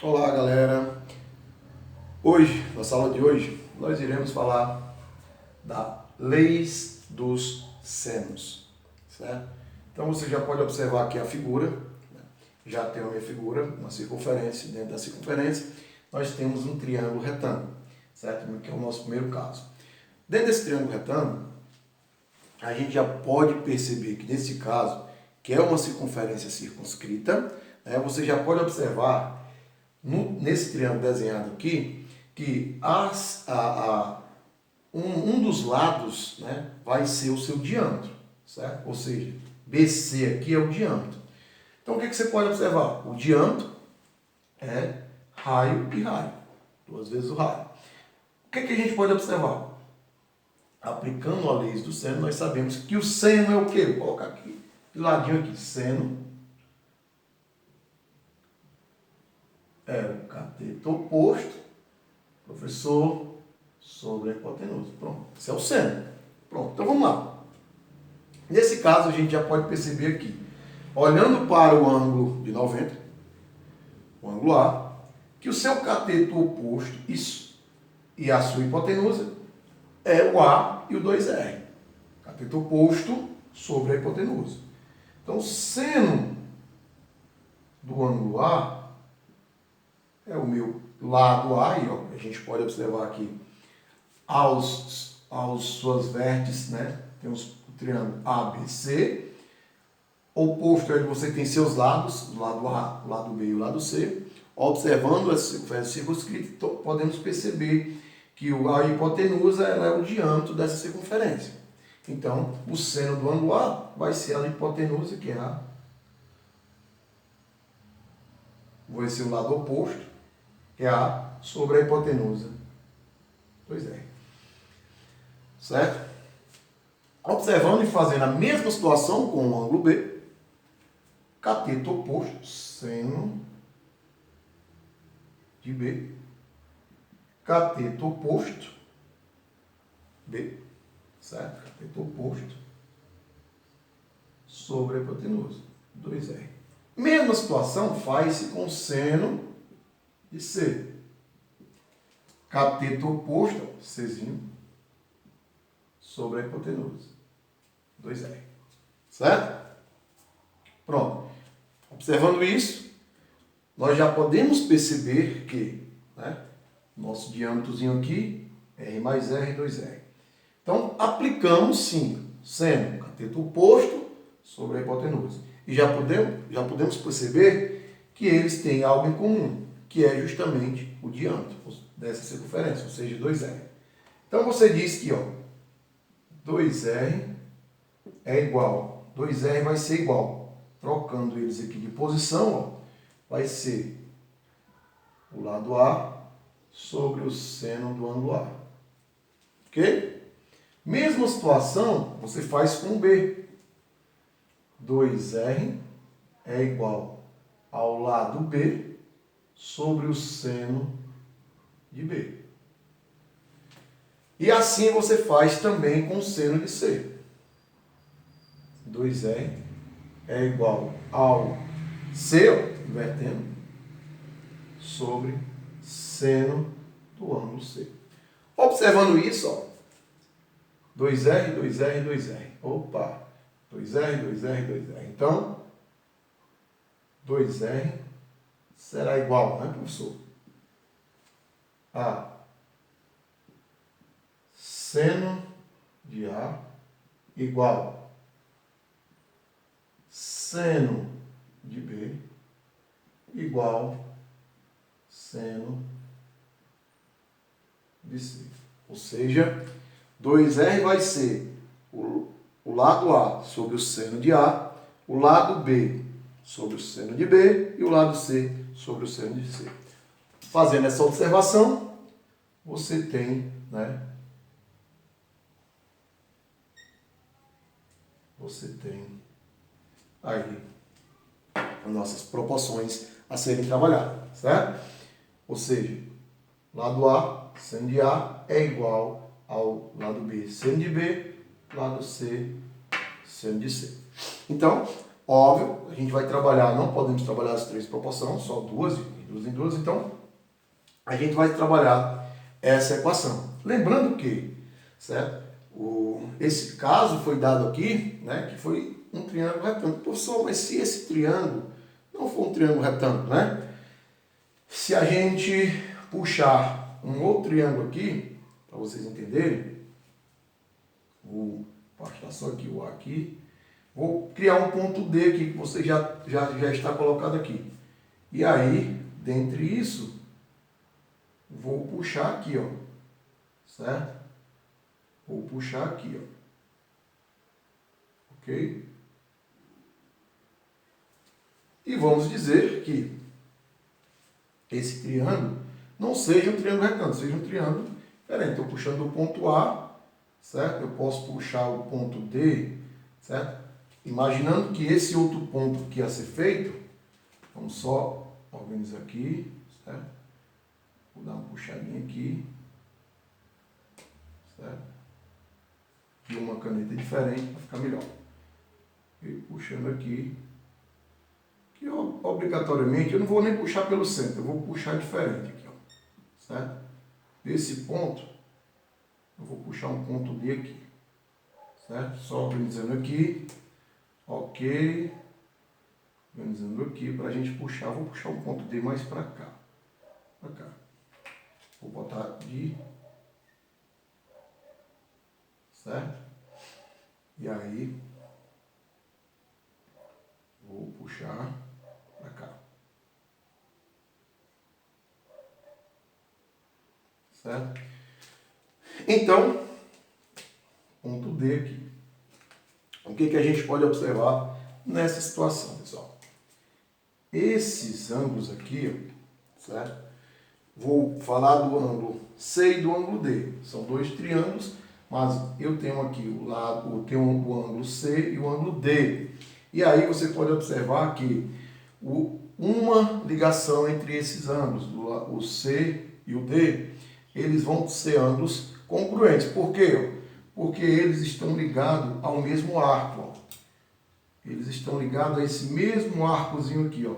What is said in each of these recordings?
Olá, galera! Hoje, na sala de hoje, nós iremos falar da leis dos senos, certo? Então você já pode observar aqui a figura, né? Já tem a minha figura, uma circunferência. Dentro da circunferência nós temos um triângulo retângulo, certo? Que é o nosso primeiro caso. Dentro desse triângulo retângulo, a gente já pode perceber que nesse caso, que é uma circunferência circunscrita, né? Você já pode observar nesse triângulo desenhado aqui, que um dos lados, né, vai ser o seu diâmetro, certo? Ou seja, BC aqui é o diâmetro. Então o que você pode observar? O diâmetro é raio e raio, duas vezes o raio. O que a gente pode observar? Aplicando a lei do seno, nós sabemos que o seno é o quê? Vou colocar aqui, de ladinho aqui, seno é o cateto oposto, professor, sobre a hipotenusa. Pronto, esse é o seno. Pronto, então vamos lá. Nesse caso, a gente já pode perceber aqui, olhando para o ângulo de 90, o ângulo A, que o seu cateto oposto e a sua hipotenusa é o A e o 2R. Cateto oposto sobre a hipotenusa. Então, o seno do ângulo A é o meu lado A, e ó, a gente pode observar aqui aos suas vértices, né? Temos o triângulo ABC. Oposto é onde você tem seus lados, o lado A, o lado B e o lado C. Observando essa circunferência circunscrita, podemos perceber que a hipotenusa ela é o diâmetro dessa circunferência. Então, o seno do ângulo A vai ser a hipotenusa, que é vai ser o lado oposto, que é A, sobre a hipotenusa 2R. Certo? Observando e fazendo a mesma situação com o ângulo B, cateto oposto, seno de B, cateto oposto, B, certo? Cateto oposto sobre a hipotenusa 2R. Mesma situação faz-se com seno de C. Cateto oposto, Czinho, sobre a hipotenusa 2R. Certo? Pronto. Observando isso, nós já podemos perceber que, né, nosso diâmetrozinho aqui, R mais R, 2R. Então, aplicamos sim, seno, cateto oposto sobre a hipotenusa. E já podemos perceber que eles têm algo em comum, que é justamente o diâmetro dessa circunferência, ou seja, 2R. Então, você diz que 2R é igual, 2R vai ser igual, trocando eles aqui de posição, vai ser o lado A sobre o seno do ângulo A. Ok? Mesma situação você faz com B. 2R é igual ao lado B sobre o seno de B. E assim você faz também com o seno de C. 2R é igual ao C, invertendo, sobre seno do ângulo C. Observando isso, 2R, 2R, 2R. Opa! 2R, 2R, 2R. Então, 2R será igual, né, professor? A seno de A igual seno de B igual seno de C. Ou seja, 2R vai ser o lado A sobre o seno de A, o lado B sobre o seno de B e o lado C sobre o seno de C. Fazendo essa observação, você tem, né, aí as nossas proporções a serem trabalhadas, certo? Ou seja, lado A, seno de A, é igual ao lado B, seno de B, lado C, seno de C. Então, óbvio, a gente vai trabalhar, não podemos trabalhar as três proporções, só duas, duas em duas, então a gente vai trabalhar essa equação. Lembrando que, certo? Esse caso foi dado aqui, né, que foi um triângulo retângulo. Professor, mas se esse triângulo não for um triângulo retângulo, né? Se a gente puxar um outro triângulo aqui, para vocês entenderem, vou passar só aqui o A aqui, vou criar um ponto D aqui, que você já está colocado aqui. E aí, dentre isso, vou puxar aqui, ó, certo? Vou puxar aqui, ó. Ok? E vamos dizer que esse triângulo não seja um triângulo retângulo, seja um triângulo diferente. Estou puxando o ponto A, certo? Eu posso puxar o ponto D, certo? Imaginando que esse outro ponto que ia ser feito, vamos só organizar aqui, certo? Vou dar uma puxadinha aqui, certo? E uma caneta diferente para ficar melhor. E puxando aqui, que obrigatoriamente eu não vou nem puxar pelo centro, eu vou puxar diferente aqui, ó, certo? Desse ponto, eu vou puxar um ponto D aqui, certo? Só organizando aqui, ok, organizando aqui, para a gente puxar, vou puxar um ponto D mais para cá, vou botar de, certo? E aí, vou puxar para cá. Certo? Então, ponto D aqui. O que a gente pode observar nessa situação, pessoal? Esses ângulos aqui, certo? Vou falar do ângulo C e do ângulo D. São dois triângulos, mas eu tenho aqui o ângulo C e o ângulo D. E aí você pode observar que uma ligação entre esses ângulos, o C e o D, eles vão ser ângulos congruentes. Por quê? Porque eles estão ligados ao mesmo arco. Ó. Eles estão ligados a esse mesmo arcozinho aqui. Ó.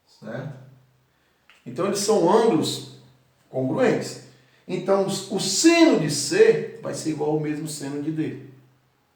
Certo? Então, eles são ângulos congruentes. Então, o seno de C vai ser igual ao mesmo seno de D.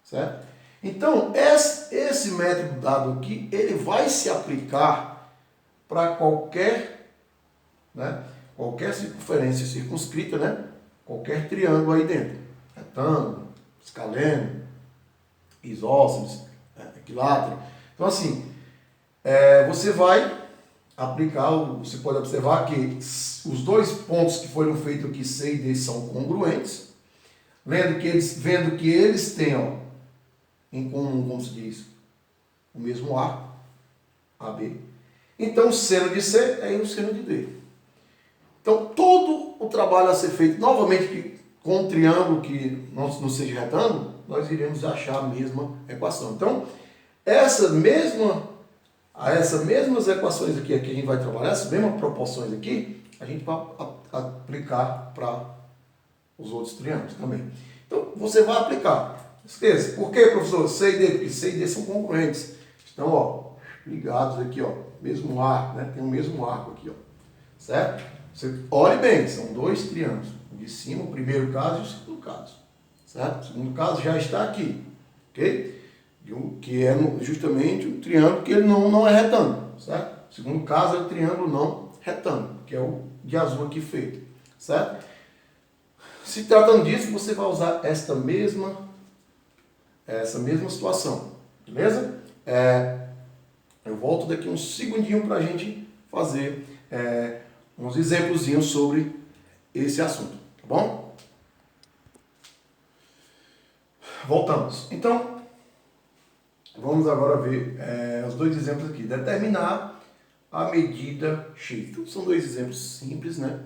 Certo? Então, esse método dado aqui, ele vai se aplicar para qualquer, né, qualquer circunferência circunscrita, né, qualquer triângulo aí dentro. Retângulo, escaleno, isósceles, equilátero. Então, assim, você vai aplicar, você pode observar que os dois pontos que foram feitos aqui, C e D, são congruentes, vendo que eles têm, ó, em comum, como se diz, o mesmo arco, AB. Então, o seno de C é o seno de D. Então, todo o trabalho a ser feito, novamente, com um triângulo que não seja retângulo, nós iremos achar a mesma equação. Então, essas mesmas equações aqui que a gente vai trabalhar, essas mesmas proporções aqui, a gente vai aplicar para os outros triângulos também. Então, você vai aplicar. Esqueça. Por que, professor? C e D? Porque C e D são congruentes. Estão, ó, ligados aqui, ó. Mesmo arco, né? Tem o mesmo arco aqui, ó. Certo? Você olhe bem, são dois triângulos. O de cima, o primeiro caso e o segundo caso. Certo? O segundo caso já está aqui. Ok? Que é justamente um triângulo que ele não é retângulo. Certo? O segundo caso é o triângulo não retângulo, que é o de azul aqui feito. Certo? Se tratando disso, você vai usar essa mesma situação, beleza? Eu volto daqui uns segundinhos para a gente fazer uns exemplozinhos sobre esse assunto, tá bom? Voltamos. Então, vamos agora ver os dois exemplos aqui. Determinar a medida X. Então, são dois exemplos simples, né?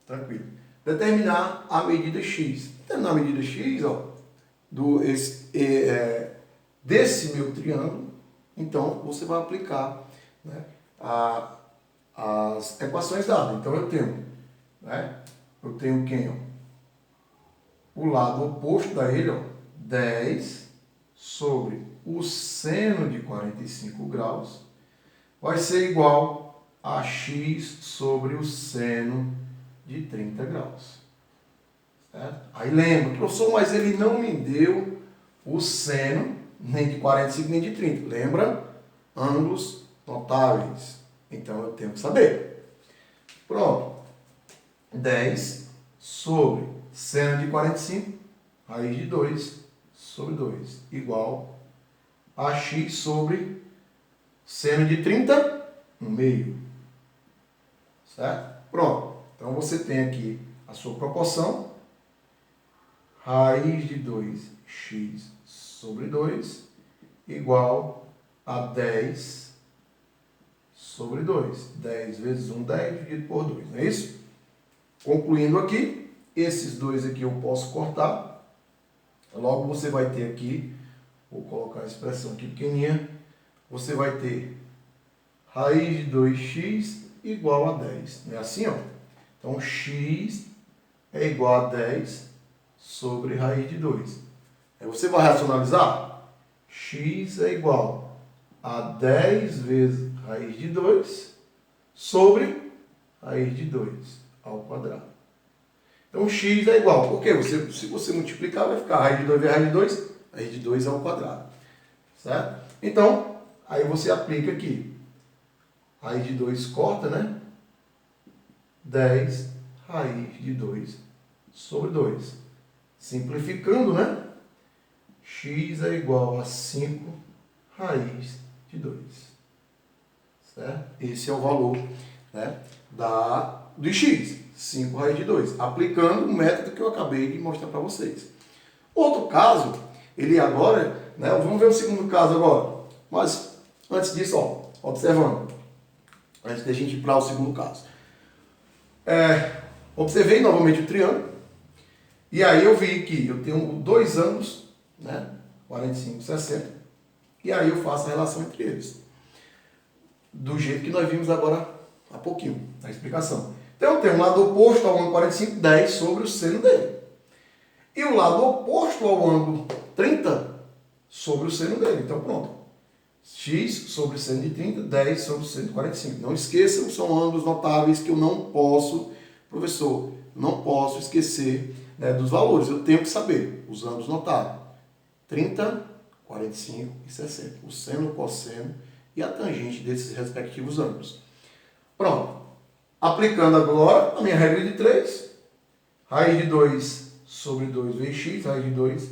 Tranquilo. Determinar a medida X. Determinar a medida X, ó, desse meu triângulo, então você vai aplicar, né, as equações dadas. Então eu tenho quem? Ó? O lado oposto da ele, ó, 10 sobre o seno de 45 graus vai ser igual a x sobre o seno de 30 graus. Certo? Aí lembra, professor, mas ele não me deu o seno nem de 45 nem de 30. Lembra? Ângulos notáveis. Então eu tenho que saber. Pronto. 10 sobre seno de 45, raiz de 2 sobre 2, igual a x sobre seno de 30, 1/2. Certo? Pronto. Então você tem aqui a sua proporção, raiz de 2x sobre 2, igual a 10 sobre 2. 10 vezes 1, 10, dividido por 2. Não é isso? Concluindo aqui, esses dois aqui eu posso cortar. Logo você vai ter aqui, vou colocar a expressão aqui pequenininha, você vai ter raiz de 2x igual a 10. Não é assim, ó? Então, x é igual a 10 sobre raiz de 2. Aí você vai racionalizar? X é igual a 10 vezes raiz de 2 sobre raiz de 2 ao quadrado. Então, x é igual. Por quê? Se você multiplicar, vai ficar raiz de 2 vezes raiz de 2 ao quadrado. Certo? Então, aí você aplica aqui. Raiz de 2 corta, né? 10 raiz de 2 sobre 2. Simplificando, né? X é igual a 5 raiz de 2. Certo? Esse é o valor, né, do x. 5 raiz de 2. Aplicando o método que eu acabei de mostrar para vocês. Outro caso, ele agora, né, vamos ver o segundo caso agora. Mas, antes disso, ó, observando. Antes da gente ir para o segundo caso. Observei novamente o triângulo. E aí eu vi que eu tenho dois ângulos, né, 45 e 60. E aí eu faço a relação entre eles. Do jeito que nós vimos agora há pouquinho, na explicação. Então eu tenho o lado oposto ao ângulo 45, 10 sobre o seno dele. E o lado oposto ao ângulo 30 sobre o seno dele. Então pronto. X sobre o seno de 30, 10 sobre o seno de 45. Não esqueçam, são ângulos notáveis que eu não posso, professor, não posso esquecer, né, dos valores. Eu tenho que saber os ângulos notáveis. 30, 45 e 60. O seno, o cosseno e a tangente desses respectivos ângulos. Pronto. Aplicando agora a minha regra de 3, raiz de 2 sobre 2 vezes x, raiz de 2